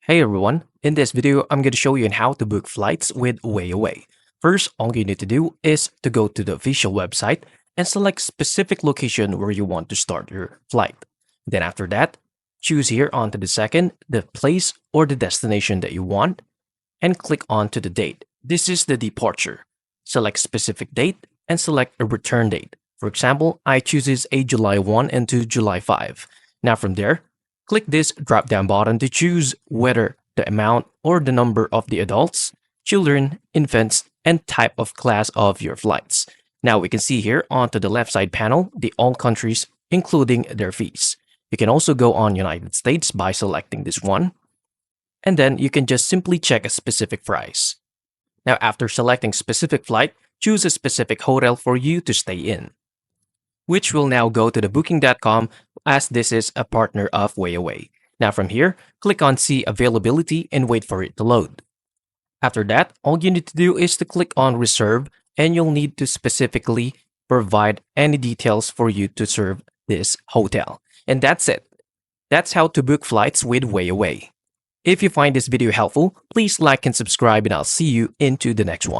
Hey everyone, in this video I'm going to show you on how to book flights with WayAway. First, all you need to do is to go to the official website and select specific location where you want to start your flight. Then after that, choose here onto the second, the place or the destination that you want, and click on to the date. This is the departure. Select specific date and select a return date. For example, I chooses a July 1 and to July 5. Now from there, click this drop-down button to choose whether the amount or the number of the adults, children, infants, and type of class of your flights. Now we can see here onto the left side panel, the all countries, including their fees. You can also go on United States by selecting this one, and then you can just simply check a specific price. Now after selecting specific flight, choose a specific hotel for you to stay in, which will now go to the booking.com as this is a partner of WayAway. Now from here, click on See Availability and wait for it to load. After that, all you need to do is to click on Reserve and you'll need to specifically provide any details for you to serve this hotel. And that's it. That's how to book flights with WayAway. If you find this video helpful, please like and subscribe and I'll see you into the next one.